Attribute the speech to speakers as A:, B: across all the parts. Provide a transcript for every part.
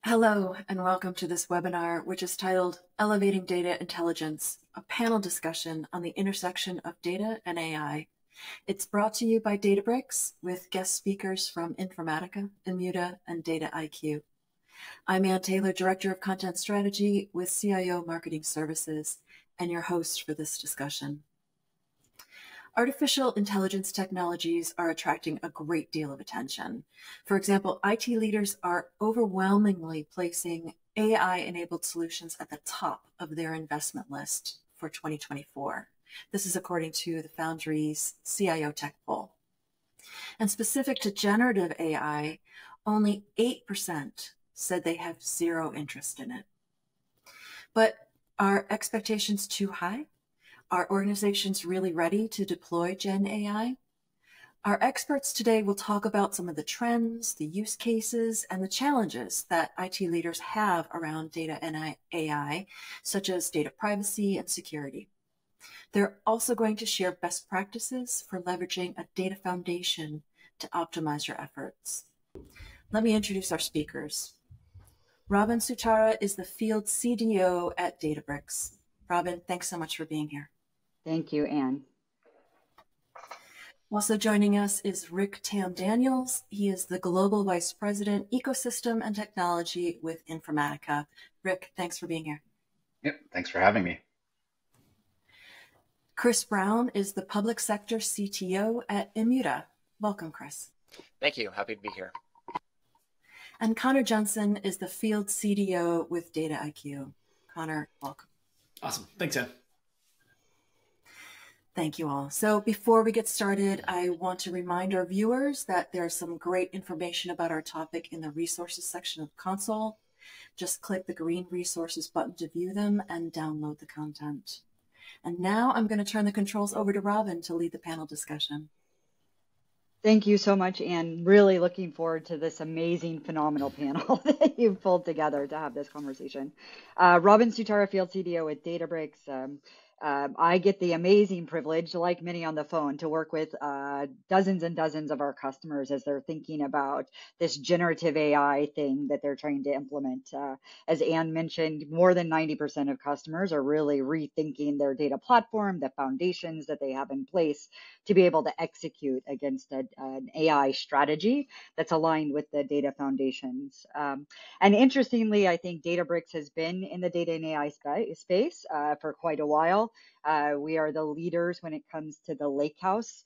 A: Hello, and welcome to this webinar, which is titled Elevating Data Intelligence, a panel discussion on the intersection of data and AI. It's brought to you by Databricks with guest speakers from Informatica, Immuta, and Dataiku. I'm Ann Taylor, Director of Content Strategy with CIO Marketing Services, and your host for this discussion. Artificial intelligence technologies are attracting a great deal of attention. For example, IT leaders are overwhelmingly placing AI-enabled solutions at the top of their investment list for 2024. This is according to the Foundry's CIO Tech Poll. And specific to generative AI, only 8% said they have zero interest in it. But are expectations too high? Are organizations really ready to deploy Gen AI? Our experts today will talk about some of the trends, the use cases, and the challenges that IT leaders have around data and AI, such as data privacy and security. They're also going to share best practices for leveraging a data foundation to optimize your efforts. Let me introduce our speakers. Robin Sutara is the Field CDO at Databricks. Robin, thanks so much for being here.
B: Thank you, Anne.
A: Also joining us is Rick Tam Daniels. He is the Global Vice President, Ecosystem and Technology with Informatica. Rick, thanks for being here.
C: Yep, thanks for having me.
A: Chris Brown is the Public Sector CTO at Immuta. Welcome, Chris.
D: Thank you. Happy to be here.
A: And Connor Johnson is the Field CDO with Dataiku. Connor, welcome.
E: Awesome. Thanks, Anne.
A: Thank you all. So before we get started, I want to remind our viewers that there's some great information about our topic in the resources section of the console. Just click the green resources button to view them and download the content. And now I'm going to turn the controls over to Robin to lead the panel discussion.
B: Thank you so much, Anne. Really looking forward to this amazing, phenomenal panel that you've pulled together to have this conversation. Robin Sutara, Field CDO at Databricks. I get the amazing privilege, like many on the phone, to work with dozens and dozens of our customers as they're thinking about this generative AI thing that they're trying to implement. As Anne mentioned, more than 90% of customers are really rethinking their data platform, the foundations that they have in place to be able to execute against an AI strategy that's aligned with the data foundations. And interestingly, I think Databricks has been in the data and AI space for quite a while. We are the leaders when it comes to the lakehouse.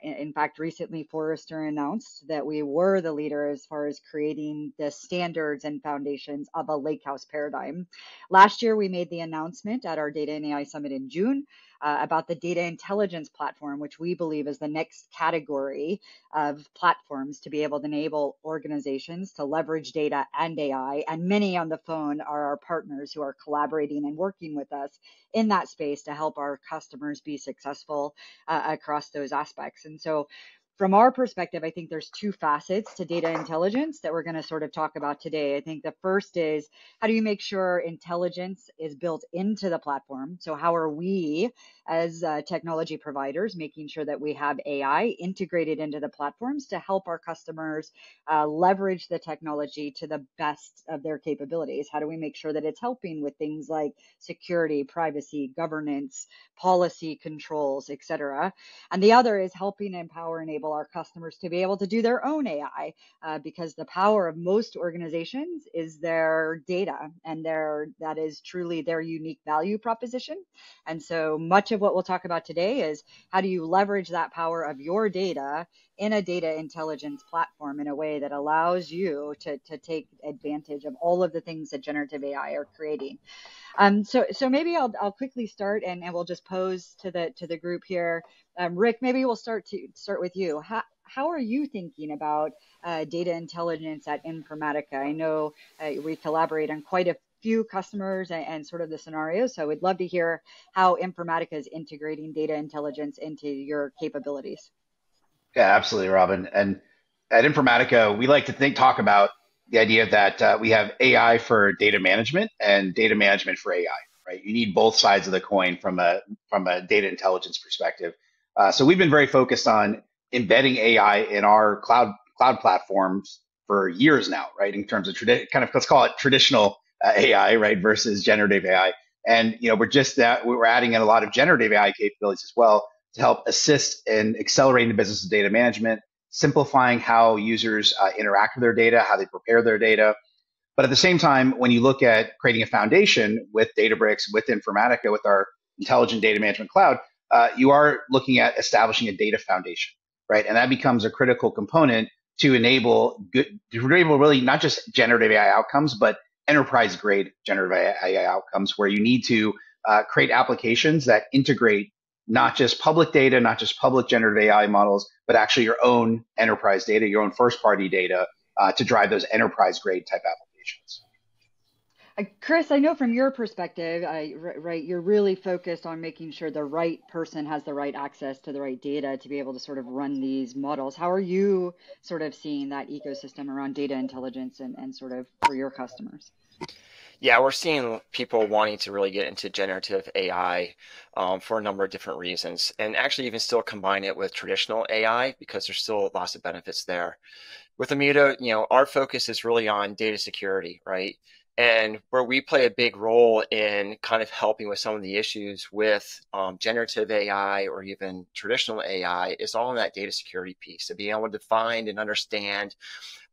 B: In fact, recently Forrester announced that we were the leader as far as creating the standards and foundations of a lakehouse paradigm. Last year, we made the announcement at our Data and AI Summit in June about the data intelligence platform, which we believe is the next category of platforms to be able to enable organizations to leverage data and AI. And many on the phone are our partners who are collaborating and working with us in that space to help our customers be successful across those aspects. And so from our perspective, I think there's two facets to data intelligence that we're going to sort of talk about today. I think the first is, how do you make sure intelligence is built into the platform? So how are we as technology providers making sure that we have AI integrated into the platforms to help our customers leverage the technology to the best of their capabilities? How do we make sure that it's helping with things like security, privacy, governance, policy controls, et cetera? And the other is helping empower, enable our customers to be able to do their own AI, because the power of most organizations is their data, and that is truly their unique value proposition. And so much of what we'll talk about today is, how do you leverage that power of your data in a data intelligence platform in a way that allows you to take advantage of all of the things that generative AI are creating. So maybe I'll quickly start, and we'll just pose to the group here. Rick, maybe we'll start with you. How are you thinking about data intelligence at Informatica? I know we collaborate on quite a few customers and sort of the scenarios, so we'd love to hear how Informatica is integrating data intelligence into your capabilities.
C: Yeah, absolutely, Robin. And at Informatica, we like to talk about the idea that we have AI for data management and data management for AI, right? You need both sides of the coin from a data intelligence perspective. So we've been very focused on embedding AI in our cloud platforms for years now, right? In terms of kind of, let's call it traditional AI, right, versus generative AI. And we're adding in a lot of generative AI capabilities as well to help assist in accelerating the business of data management, simplifying how users interact with their data, how they prepare their data. But at the same time, when you look at creating a foundation with Databricks, with Informatica, with our intelligent data management cloud, you are looking at establishing a data foundation, right? And that becomes a critical component to enable really not just generative AI outcomes, but enterprise grade generative AI outcomes, where you need to create applications that integrate not just public data, not just public generative AI models, but actually your own enterprise data, your own first party data to drive those enterprise grade type applications.
B: Chris, I know from your perspective, right, you're really focused on making sure the right person has the right access to the right data to be able to sort of run these models. How are you sort of seeing that ecosystem around data intelligence and sort of for your customers?
D: Yeah, we're seeing people wanting to really get into generative AI for a number of different reasons, and actually even still combine it with traditional AI because there's still lots of benefits there. With Amuda, our focus is really on data security, right? And where we play a big role in kind of helping with some of the issues with generative AI or even traditional AI is all in that data security piece. So being able to find and understand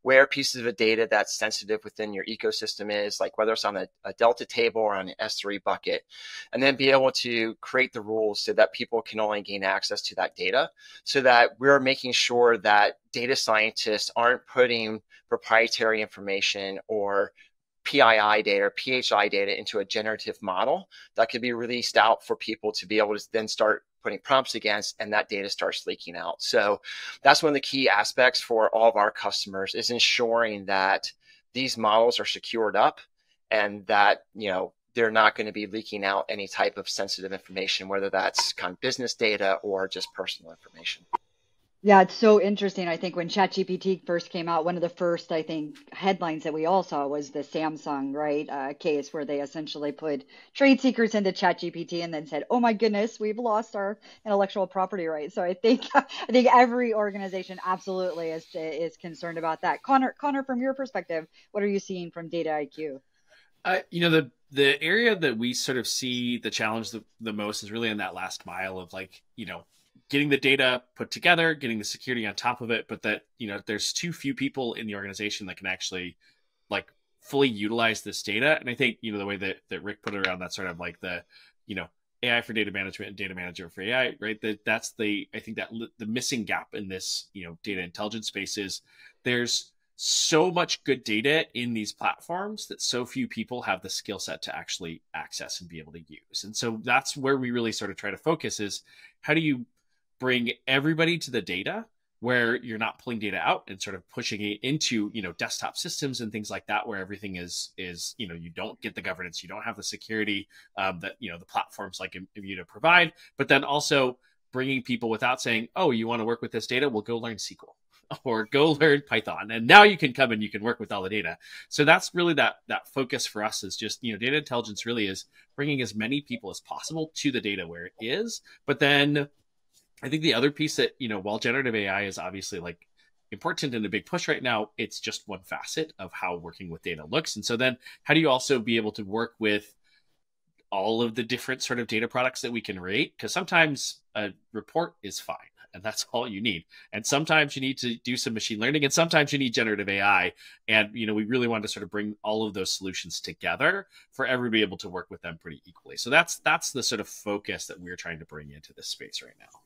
D: where pieces of data that's sensitive within your ecosystem is, like whether it's on a Delta table or on an S3 bucket, and then be able to create the rules so that people can only gain access to that data, so that we're making sure that data scientists aren't putting proprietary information or PII data or PHI data into a generative model that could be released out for people to be able to then start putting prompts against, and that data starts leaking out. So that's one of the key aspects for all of our customers, is ensuring that these models are secured up and that, they're not going to be leaking out any type of sensitive information, whether that's kind of business data or just personal information.
B: Yeah, it's so interesting. I think when ChatGPT first came out, one of the first, I think, headlines that we all saw was the Samsung, right, case where they essentially put trade secrets into ChatGPT and then said, "Oh my goodness, we've lost our intellectual property rights." So I think I think every organization absolutely is concerned about that. Connor, from your perspective, what are you seeing from Dataiku?
E: The area that we sort of see the challenge the most is really in that last mile of getting the data put together, getting the security on top of it, but that, there's too few people in the organization that can actually fully utilize this data. And I think, the way that Rick put it around that sort of the, AI for data management and data manager for AI, right? That's I think that the missing gap in this, data intelligence space is there's so much good data in these platforms that so few people have the skill set to actually access and be able to use. And so that's where we really sort of try to focus is how do you bring everybody to the data where you're not pulling data out and sort of pushing it into, desktop systems and things like that, where everything is, you don't get the governance, you don't have the security that, the platforms like Immuta provide, but then also bringing people without saying, oh, you want to work with this data? Well, go learn SQL or go learn Python. And now you can come and you can work with all the data. So that's really that focus for us is just, data intelligence really is bringing as many people as possible to the data where it is. But then I think the other piece that, while generative AI is obviously important and a big push right now, it's just one facet of how working with data looks. And so then how do you also be able to work with all of the different sort of data products that we can rate? Because sometimes a report is fine and that's all you need. And sometimes you need to do some machine learning and sometimes you need generative AI. And, we really want to sort of bring all of those solutions together for everybody able to work with them pretty equally. So that's the sort of focus that we're trying to bring into this space right now.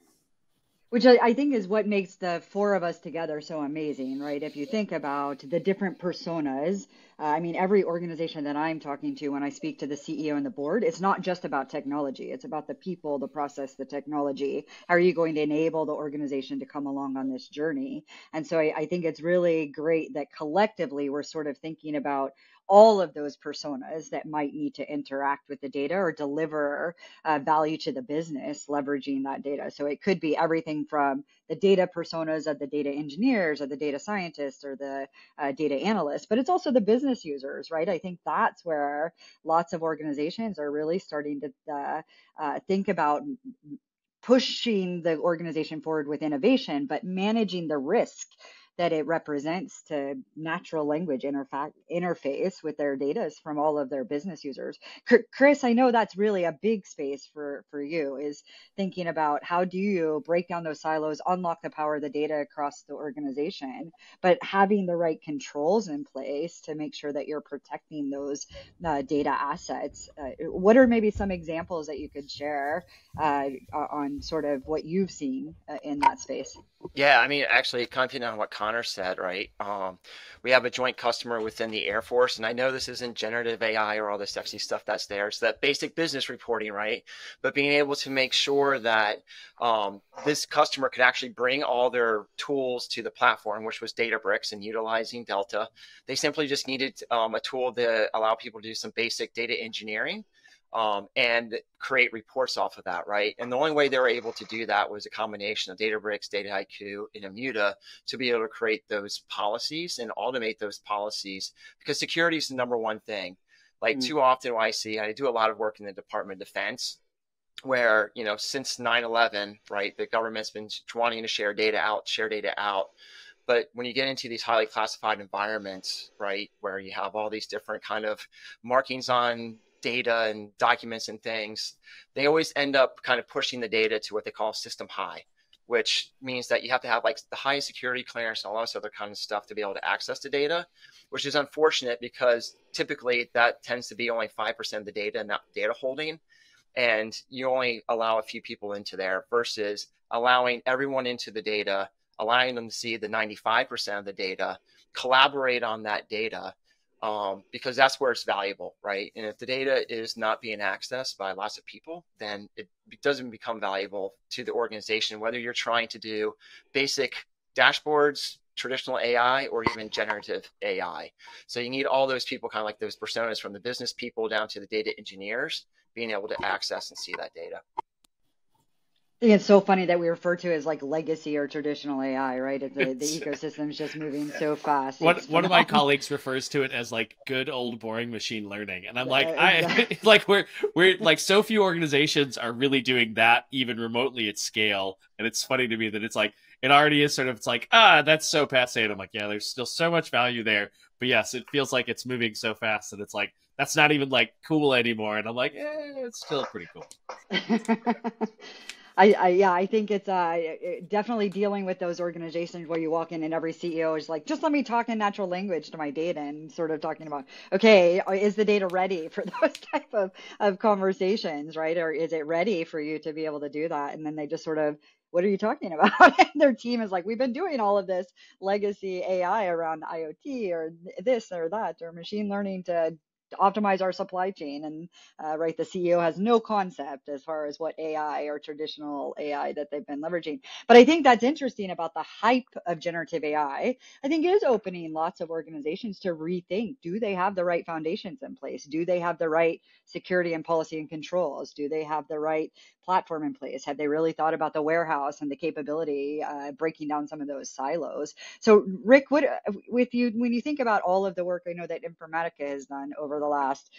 B: Which I think is what makes the four of us together so amazing, right? If you think about the different personas, every organization that I'm talking to when I speak to the CEO and the board, it's not just about technology. It's about the people, the process, the technology. How are you going to enable the organization to come along on this journey? And so I think it's really great that collectively we're sort of thinking about all of those personas that might need to interact with the data or deliver value to the business leveraging that data. So it could be everything from the data personas of the data engineers or the data scientists or the data analysts, but it's also the business users, right? I think that's where lots of organizations are really starting to think about pushing the organization forward with innovation, but managing the risk that it represents to natural language interface with their data from all of their business users. Chris, I know that's really a big space for you, is thinking about how do you break down those silos, unlock the power of the data across the organization, but having the right controls in place to make sure that you're protecting those data assets. What are maybe some examples that you could share on sort of what you've seen in that space?
D: Yeah, I mean, actually, commenting on what Connor said, right? We have a joint customer within the Air Force, and I know this isn't generative AI or all the sexy stuff that's there. It's that basic business reporting, right? But being able to make sure that this customer could actually bring all their tools to the platform, which was Databricks and utilizing Delta. They simply just needed a tool to allow people to do some basic data engineering. And create reports off of that, right? And the only way they were able to do that was a combination of Databricks, Dataiku, and Immuta to be able to create those policies and automate those policies, because security is the number one thing. Like too often what I see, I do a lot of work in the Department of Defense, where, you know, since 9/11, right, the government's been wanting to share data out. But when you get into these highly classified environments, right, where you have all these different kind of markings on data and documents and things, they always end up kind of pushing the data to what they call system high, which means that you have to have like the highest security clearance and all this other kind of stuff to be able to access the data, which is unfortunate because typically that tends to be only 5% of the data and not data holding. And you only allow a few people into there versus allowing everyone into the data, allowing them to see the 95% of the data, collaborate on that data, because that's where it's valuable, right? And if the data is not being accessed by lots of people, then it doesn't become valuable to the organization, whether you're trying to do basic dashboards, traditional AI, or even generative AI. So you need all those people, kind of like those personas, from the business people down to the data engineers, being able to access and see that data.
B: I think it's so funny that we refer to it as like legacy or traditional AI, right? The ecosystem is just moving so fast.
E: One of my colleagues refers to it as like good old boring machine learning, and I'm like,
B: exactly.
E: like we're like, so few organizations are really doing that even remotely at scale, and it's funny to me that it's like it already is sort of, it's like, that's so passe. And I'm like, yeah, there's still so much value there, but yes, it feels like it's moving so fast that it's like that's not even like cool anymore, and I'm like, it's still pretty cool.
B: I think it's definitely dealing with those organizations where you walk in and every CEO is like, just let me talk in natural language to my data, and sort of talking about, okay, is the data ready for those type of conversations, right? Or is it ready for you to be able to do that? And then they just sort of, what are you talking about? And their team is like, we've been doing all of this legacy AI around IoT or this or that or machine learning to optimize our supply chain. And right, the CEO has no concept as far as what AI or traditional AI that they've been leveraging. But I think that's interesting about the hype of generative AI. I think it is opening lots of organizations to rethink, do they have the right foundations in place? Do they have the right security and policy and controls? Do they have the right platform in place? Have they really thought about the warehouse and the capability, breaking down some of those silos? So Rick, what with you, when you think about all of the work I know that Informatica has done over the last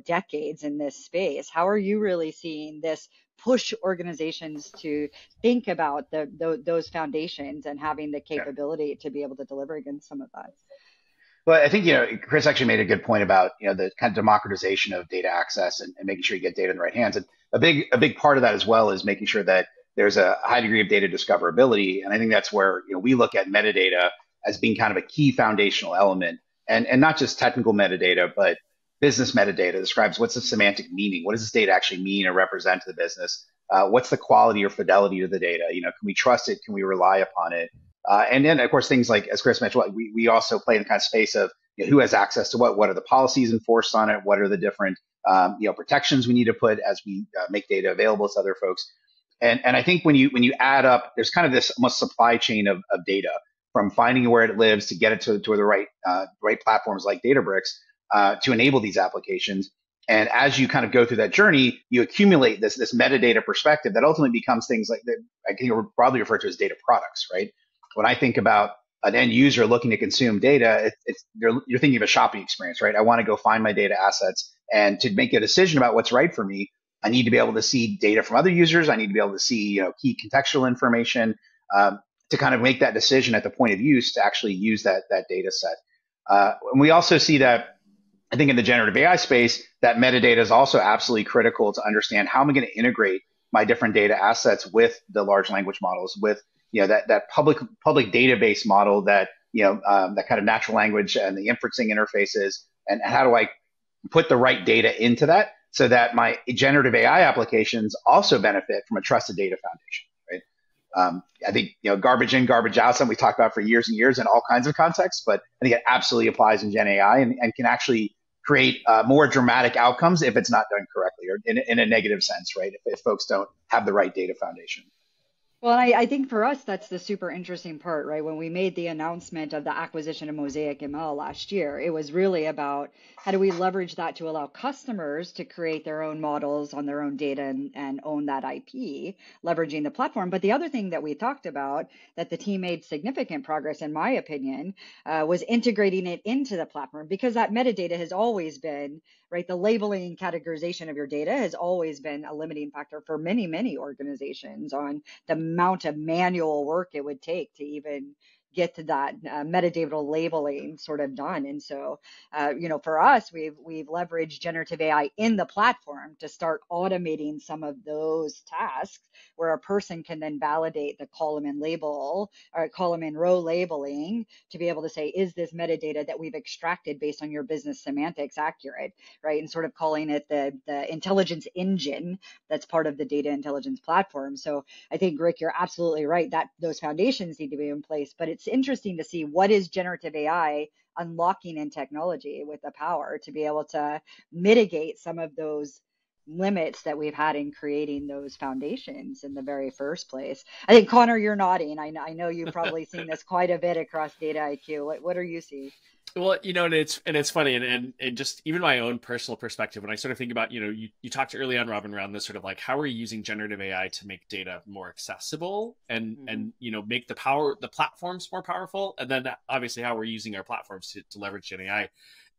B: decades in this space, how are you really seeing this push organizations to think about those foundations and having the capability to be able to deliver against some of that?
C: Well, I think, Chris actually made a good point about, the kind of democratization of data access and making sure you get data in the right hands. And a big part of that as well is making sure that there's a high degree of data discoverability. And I think that's where, we look at metadata as being kind of a key foundational element, and not just technical metadata, but business metadata describes what's the semantic meaning. What does this data actually mean or represent to the business? What's the quality or fidelity of the data? Can we trust it? Can we rely upon it? And then, of course, things like, as Chris mentioned, we also play in the kind of space of who has access to what are the policies enforced on it, what are the different protections we need to put as we make data available to other folks. And I think when you add up, there's kind of this almost supply chain of data, from finding where it lives to get it to the right platforms like Databricks to enable these applications. And as you kind of go through that journey, you accumulate this metadata perspective that ultimately becomes things like that I think are broadly referred to as data products, right? When I think about an end user looking to consume data, you're thinking of a shopping experience, right? I want to go find my data assets, and to make a decision about what's right for me, I need to be able to see data from other users. I need to be able to see, key contextual information to to kind of make that decision at the point of use to actually use that data set. And we also see that, I think in the generative AI space, that metadata is also absolutely critical to understand how am I going to integrate my different data assets with the large language models, with that public database model that that kind of natural language and the inferencing interfaces, and how do I put the right data into that so that my generative AI applications also benefit from a trusted data foundation, right? I think garbage in, garbage out, something we talked about for years and years in all kinds of contexts, but I think it absolutely applies in Gen AI and can actually create more dramatic outcomes if it's not done correctly or in a negative sense, right? If folks don't have the right data foundation.
B: Well, I think for us, that's the super interesting part, right? When we made the announcement of the acquisition of Mosaic ML last year, it was really about how do we leverage that to allow customers to create their own models on their own data and own that IP, leveraging the platform. But the other thing that we talked about that the team made significant progress, in my opinion, was integrating it into the platform, because that metadata has always been, right? The labeling and categorization of your data has always been a limiting factor for many, many organizations on the amount of manual work it would take to even get to that metadata labeling sort of done. And so, for us, we've leveraged generative AI in the platform to start automating some of those tasks where a person can then validate the column and label or column and row labeling to be able to say, is this metadata that we've extracted based on your business semantics accurate, right? And sort of calling it the intelligence engine that's part of the data intelligence platform. So I think, Rick, you're absolutely right that those foundations need to be in place, but it's interesting to see what is generative AI unlocking in technology with the power to be able to mitigate some of those limits that we've had in creating those foundations in the very first place. I think, Connor, you're nodding. I know you've probably seen this quite a bit across Dataiku. What are you seeing?
E: Well, and it's funny, and just even my own personal perspective, when I sort of think about, you talked early on, Robin, around this sort of like, how are we using generative AI to make data more accessible and make the platforms more powerful, and then obviously how we're using our platforms to leverage Gen AI.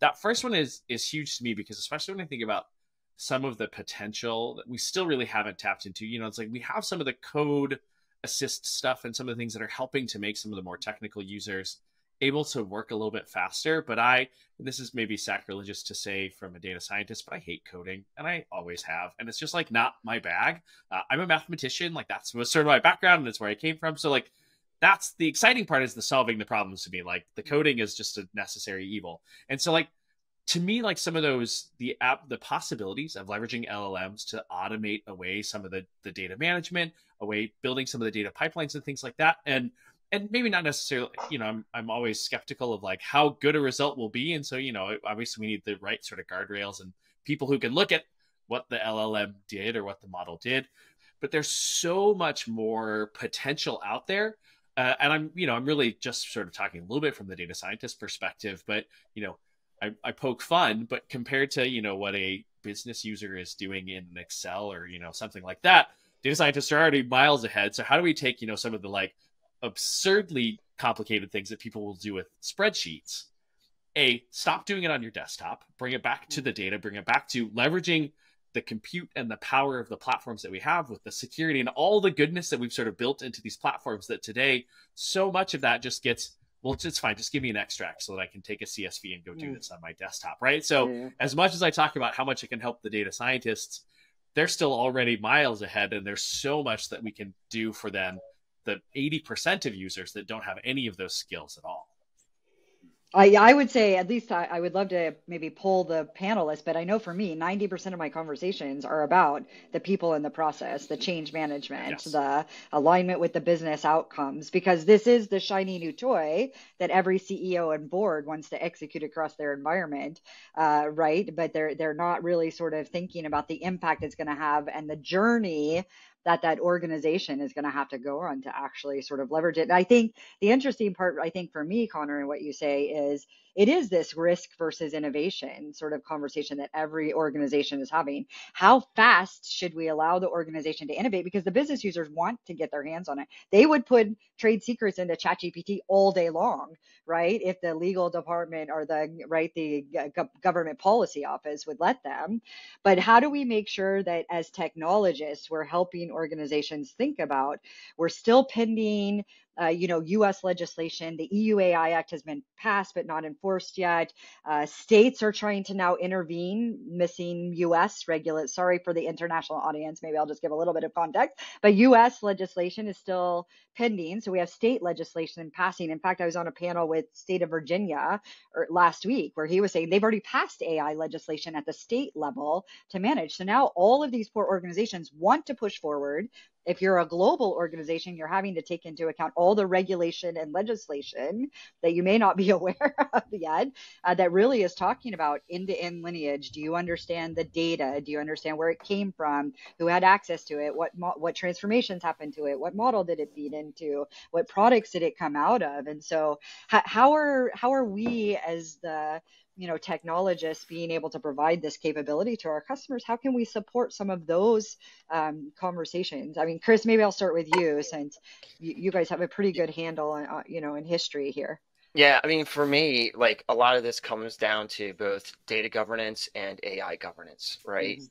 E: That first one is huge to me, because especially when I think about some of the potential that we still really haven't tapped into, it's like we have some of the code assist stuff and some of the things that are helping to make some of the more technical users able to work a little bit faster. But this is maybe sacrilegious to say from a data scientist, but I hate coding, and I always have. And it's just like not my bag. I'm a mathematician. Like that's sort of my background, and that's where I came from. So like that's the exciting part, is the solving the problems to me. Like the coding is just a necessary evil. And so like, to me, like some of those, the possibilities of leveraging LLMs to automate away some of the data management, away building some of the data pipelines and things like that. And maybe not necessarily, I'm always skeptical of like how good a result will be. And so, obviously we need the right sort of guardrails and people who can look at what the LLM did or what the model did. But there's so much more potential out there. And I'm really just sort of talking a little bit from the data scientist perspective, but, I poke fun, but compared to, what a business user is doing in Excel or, something like that, data scientists are already miles ahead. So how do we take, some of the like absurdly complicated things that people will do with spreadsheets, stop doing it on your desktop, bring it back to the data, bring it back to leveraging the compute and the power of the platforms that we have with the security and all the goodness that we've sort of built into these platforms, that today so much of that just gets, well, it's fine, just give me an extract so that I can take a CSV and go do this on my desktop, right? So as much as I talk about how much it can help the data scientists, they're still already miles ahead, and there's so much that we can do for them, the 80% of users that don't have any of those skills at all.
B: I would say, at least I would love to maybe poll the panelists, but I know for me, 90% of my conversations are about the people in the process, the change management, the alignment with the business outcomes, because this is the shiny new toy that every CEO and board wants to execute across their environment, right? But they're not really sort of thinking about the impact it's going to have and the journey that organization is going to have to go on to actually sort of leverage it. And I think the interesting part, I think for me, Connor, and what you say is, it is this risk versus innovation sort of conversation that every organization is having. How fast should we allow the organization to innovate? Because the business users want to get their hands on it. They would put trade secrets into ChatGPT all day long, right? If the legal department or the government policy office would let them. But how do we make sure that as technologists, we're helping organizations think about, we're still pending U.S. legislation. The EU AI Act has been passed but not enforced yet. States are trying to now intervene, missing U.S. regulate. Sorry for the international audience. Maybe I'll just give a little bit of context. But U.S. legislation is still pending. So we have state legislation passing. In fact, I was on a panel with state of Virginia last week where he was saying they've already passed AI legislation at the state level to manage. So now all of these poor organizations want to push forward. If you're a global organization, you're having to take into account all the regulation and legislation that you may not be aware of yet, that really is talking about end-to-end lineage. Do you understand the data? Do you understand where it came from? Who had access to it? What transformations happened to it? What model did it feed into? What products did it come out of? And so how are we as the technologists being able to provide this capability to our customers? How can we support some of those conversations? I mean, Chris, maybe I'll start with you since you guys have a pretty good handle on, in history here.
D: Yeah, I mean, for me, like a lot of this comes down to both data governance and AI governance, right?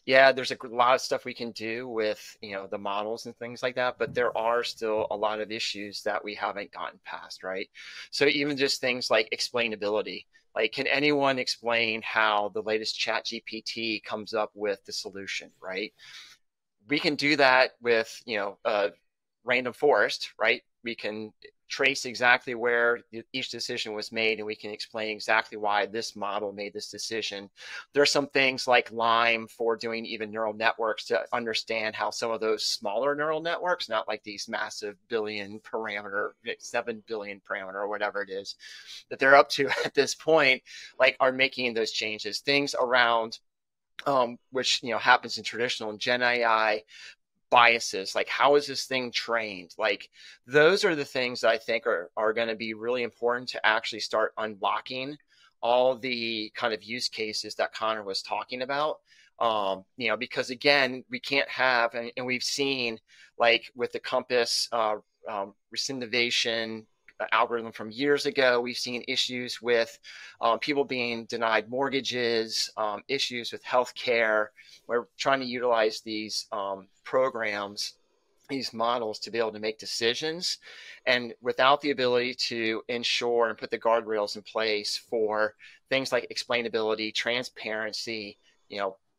D: Yeah, there's a lot of stuff we can do with, the models and things like that, but there are still a lot of issues that we haven't gotten past, right? So even just things like explainability, like, can anyone explain how the latest Chat GPT comes up with the solution, right? We can do that with, a random forest, right? We can trace exactly where each decision was made, and we can explain exactly why this model made this decision. There are some things like Lime for doing even neural networks to understand how some of those smaller neural networks, not like these massive billion parameter, 7 billion parameter or whatever it is that they're up to at this point, like are making those changes. Things around which happens in traditional and Gen AI, biases, like how is this thing trained? Like those are the things that I think are going to be really important to actually start unlocking all the kind of use cases that Connor was talking about. Because again, we can't have, and we've seen like with the Compass recidivation algorithm from years ago, we've seen issues with people being denied mortgages, issues with healthcare. We're trying to utilize these programs, these models to be able to make decisions, and without the ability to ensure and put the guardrails in place for things like explainability, transparency,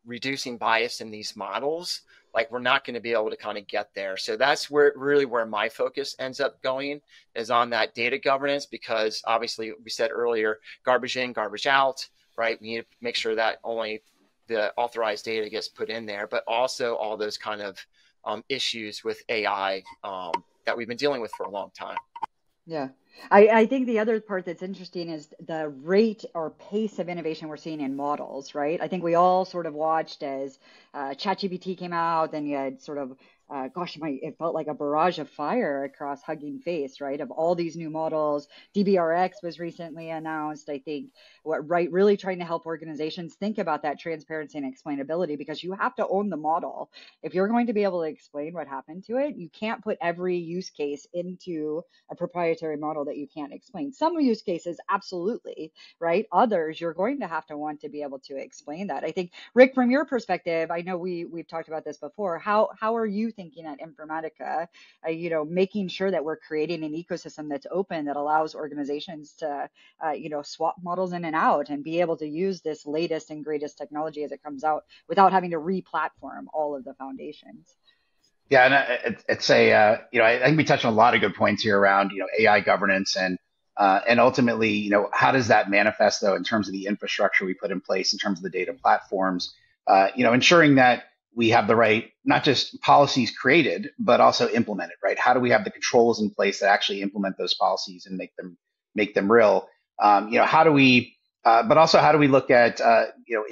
D: reducing bias in these models, like we're not going to be able to kind of get there. So that's where my focus ends up going, is on that data governance, because obviously we said earlier, garbage in, garbage out, right? We need to make sure that only the authorized data gets put in there, but also all those kind of issues with AI that we've been dealing with for a long time.
B: Yeah. I think the other part that's interesting is the rate or pace of innovation we're seeing in models, right? I think we all sort of watched as ChatGPT came out, then you had sort of, it felt like a barrage of fire across Hugging Face, right? Of all these new models. DBRX was recently announced, I think, really trying to help organizations think about that transparency and explainability, because you have to own the model. If you're going to be able to explain what happened to it, you can't put every use case into a proprietary model that you can't explain. Some use cases, absolutely, right? Others, you're going to have to want to be able to explain that. I think, Rick, from your perspective, I know we've talked about this before. How are you thinking at Informatica, making sure that we're creating an ecosystem that's open, that allows organizations to, swap models in and out and be able to use this latest and greatest technology as it comes out without having to re-platform all of the foundations?
C: Yeah, and I think we touched on a lot of good points here around, AI governance and ultimately, how does that manifest though in terms of the infrastructure we put in place, in terms of the data platforms, ensuring that we have the right, not just policies created, but also implemented, right? How do we have the controls in place that actually implement those policies and make them real? How do we, but also how do we look at,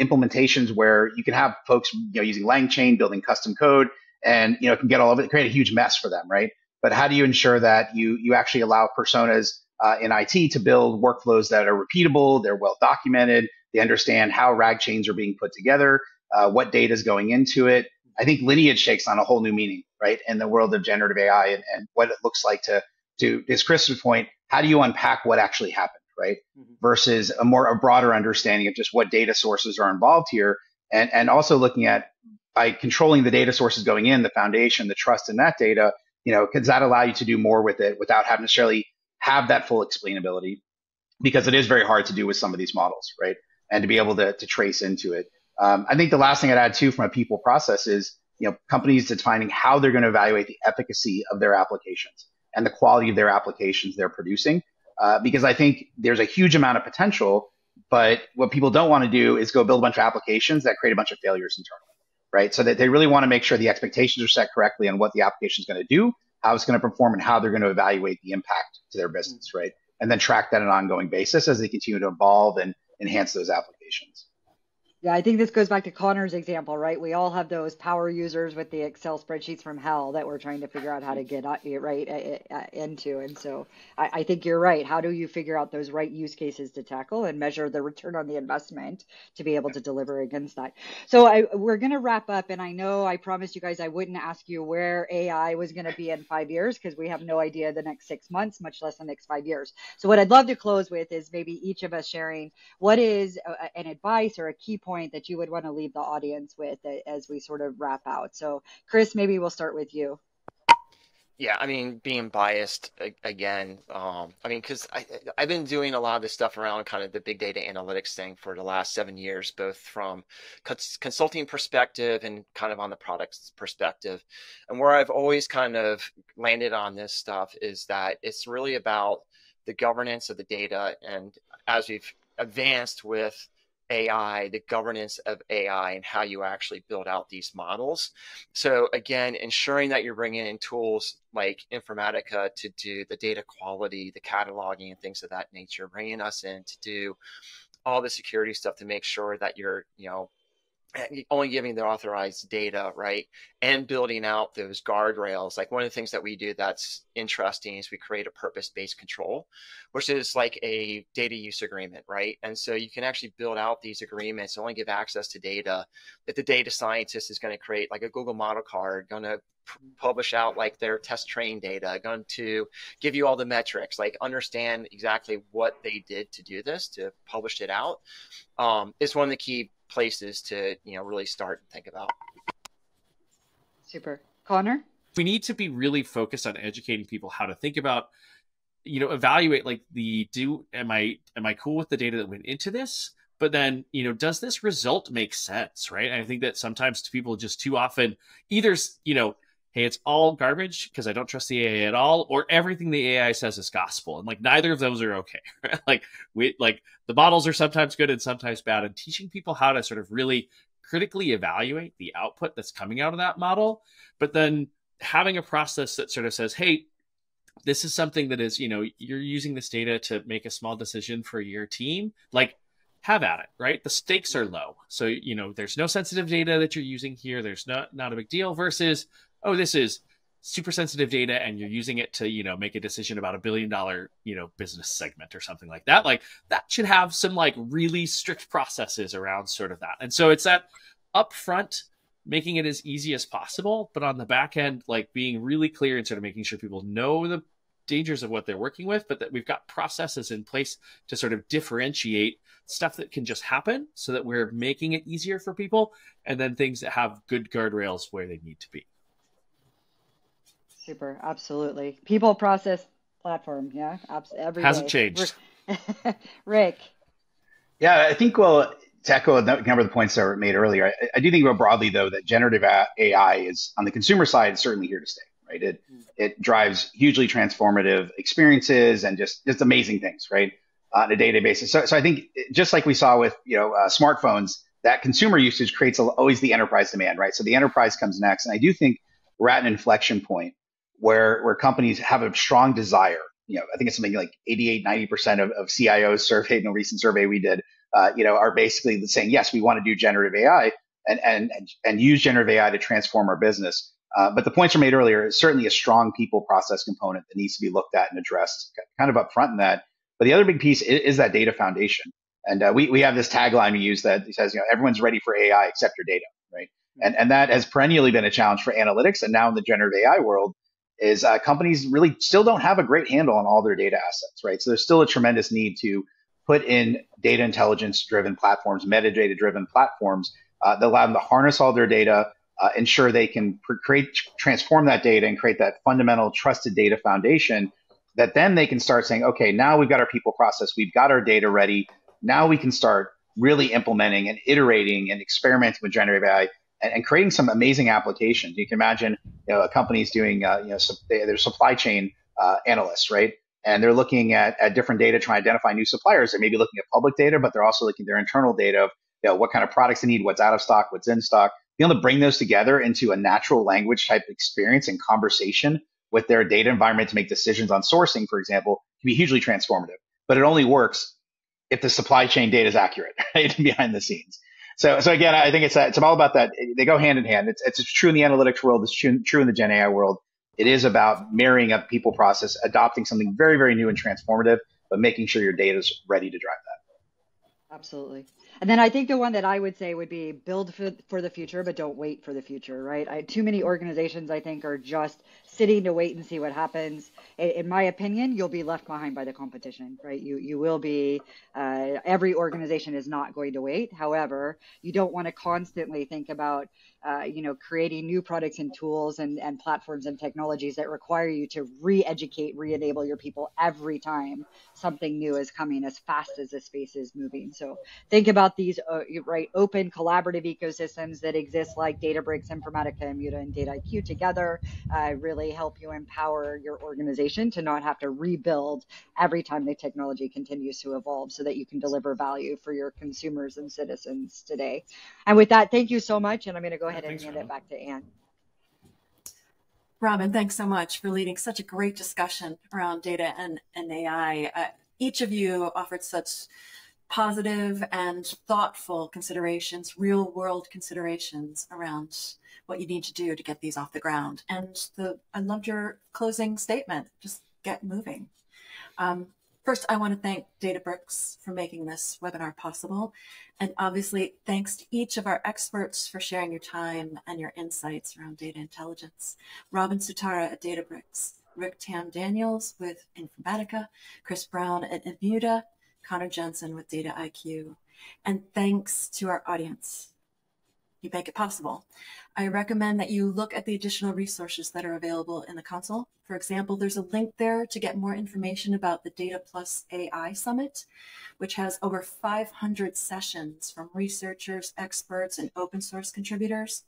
C: implementations where you can have folks, using LangChain, building custom code, and it can get all of it, create a huge mess for them, right? But how do you ensure that you actually allow personas in IT to build workflows that are repeatable, they're well documented, they understand how RAG chains are being put together, what data is going into it? I think lineage takes on a whole new meaning, right, in the world of generative AI and what it looks like to as Chris's point, how do you unpack what actually happened, right? Versus a broader understanding of just what data sources are involved here, and also looking at, by controlling the data sources going in, the foundation, the trust in that data, does that allow you to do more with it without having necessarily have that full explainability? Because it is very hard to do with some of these models, right? And to be able to trace into it. I think the last thing I'd add too from a people process is, companies defining how they're going to evaluate the efficacy of their applications and the quality of their applications they're producing. Because I think there's a huge amount of potential, but what people don't want to do is go build a bunch of applications that create a bunch of failures internally, right? So that they really want to make sure the expectations are set correctly on what the application is going to do, how it's going to perform, and how they're going to evaluate the impact to their business, right? And then track that on an ongoing basis as they continue to evolve and enhance those applications.
B: Yeah, I think this goes back to Connor's example, right? We all have those power users with the Excel spreadsheets from hell that we're trying to figure out how to get right into. And so I think you're right. How do you figure out those right use cases to tackle and measure the return on the investment to be able to deliver against that? So we're going to wrap up. And I know I promised you guys I wouldn't ask you where AI was going to be in 5 years, because we have no idea the next 6 months, much less the next 5 years. So what I'd love to close with is maybe each of us sharing what is an advice or a key point that you would want to leave the audience with as we sort of wrap out. So Chris, maybe we'll start with you.
D: Yeah, I mean, being biased again, because I've been doing a lot of this stuff around kind of the big data analytics thing for the last 7 years, both from consulting perspective and kind of on the products perspective. And where I've always kind of landed on this stuff is that it's really about the governance of the data. And as we've advanced with AI, the governance of AI, and how you actually build out these models. So again, ensuring that you're bringing in tools like Informatica to do the data quality, the cataloging, and things of that nature, bringing us in to do all the security stuff to make sure that you're, only giving the authorized data, right? And building out those guardrails. Like one of the things that we do that's interesting is we create a purpose-based control, which is like a data use agreement, right? And so you can actually build out these agreements, only give access to data that the data scientist is going to create, like a Google model card, going to publish out like their test train data, going to give you all the metrics, like understand exactly what they did to do this, to publish it out, is one of the key places to really start and think about.
B: Super. Connor?
E: We need to be really focused on educating people how to think about, evaluate like am I cool with the data that went into this? But then, does this result make sense, right? And I think that sometimes people just too often either, hey, it's all garbage because I don't trust the AI at all, or everything the AI says is gospel. And like neither of those are okay. Right? Like the models are sometimes good and sometimes bad, and teaching people how to sort of really critically evaluate the output that's coming out of that model, but then having a process that sort of says, hey, this is something that is, you're using this data to make a small decision for your team, like have at it, right? The stakes are low. So, there's no sensitive data that you're using here. There's not a big deal versus, oh, this is super sensitive data and you're using it to, make a decision about $1 billion, business segment or something like that. Like that should have some like really strict processes around sort of that. And so it's that upfront, making it as easy as possible, but on the back end, like being really clear and sort of making sure people know the dangers of what they're working with, but that we've got processes in place to sort of differentiate stuff that can just happen so that we're making it easier for people, and then things that have good guardrails where they need to be.
B: Super, absolutely. People, process, platform, yeah, every
E: hasn't
B: day.
E: Changed.
B: Rick.
C: Yeah, I think, well, to echo a number of the points that were made earlier, I do think more broadly, though, that generative AI is, on the consumer side, certainly here to stay, right? It drives hugely transformative experiences and just amazing things, right, on a day-to-day basis. So I think just like we saw with, smartphones, that consumer usage creates always the enterprise demand, right? So the enterprise comes next. And I do think we're at an inflection point where companies have a strong desire. I think it's something like 88-90% of CIOs surveyed in a recent survey we did, are basically saying, yes, we want to do generative AI and use generative AI to transform our business. But the points were made earlier, is certainly a strong people process component that needs to be looked at and addressed kind of upfront in that. But the other big piece is that data foundation. And we have this tagline we use that says, everyone's ready for AI except your data, right? And that has perennially been a challenge for analytics. And now in the generative AI world, is companies really still don't have a great handle on all their data assets, right? So there's still a tremendous need to put in data intelligence-driven platforms, metadata-driven platforms that allow them to harness all their data, ensure they can transform that data and create that fundamental trusted data foundation that then they can start saying, okay, now we've got our people process, we've got our data ready. Now we can start really implementing and iterating and experimenting with generative AI and creating some amazing applications. You can imagine, a company's doing, their supply chain analysts, right? And they're looking at different data, trying to identify new suppliers. They may be looking at public data, but they're also looking at their internal data of what kind of products they need, what's out of stock, what's in stock. Being able to bring those together into a natural language type experience and conversation with their data environment to make decisions on sourcing, for example, can be hugely transformative. But it only works if the supply chain data is accurate, right, behind the scenes. So again, I think it's all about that. They go hand in hand. It's true in the analytics world. It's true in the Gen AI world. It is about marrying up people process, adopting something very, very new and transformative, but making sure your data is ready to drive that.
B: Absolutely. And then I think the one that I would say would be build for the future, but don't wait for the future, right? Too many organizations, I think, are just sitting to wait and see what happens. In my opinion, you'll be left behind by the competition, right? You will be, every organization is not going to wait. However, you don't want to constantly think about, creating new products and tools and platforms and technologies that require you to re-educate, re-enable your people every time something new is coming as fast as the space is moving. So think about these, open collaborative ecosystems that exist like Databricks, Informatica, Immuta, and Dataiku together really help you empower your organization to not have to rebuild every time the technology continues to evolve so that you can deliver value for your consumers and citizens today. And with that, thank you so much. And I'm going to go ahead and hand it back to Anne.
A: Robin, thanks so much for leading such a great discussion around data and AI. Each of you offered such positive and thoughtful considerations, real world considerations around what you need to do to get these off the ground. And I loved your closing statement, just get moving. First, I want to thank Databricks for making this webinar possible. And obviously, thanks to each of our experts for sharing your time and your insights around data intelligence. Robin Sutara at Databricks, Rick Tam Daniels with Informatica, Chris Brown at Immuta, Connor Jensen with Dataiku. And thanks to our audience. You make it possible. I recommend that you look at the additional resources that are available in the console. For example, there's a link there to get more information about the Data Plus AI Summit, which has over 500 sessions from researchers, experts, and open source contributors.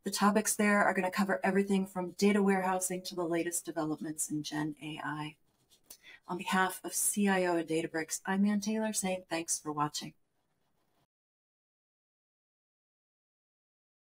A: The topics there are going to cover everything from data warehousing to the latest developments in Gen AI. On behalf of CIO and Databricks, I'm Ann Taylor saying thanks for watching.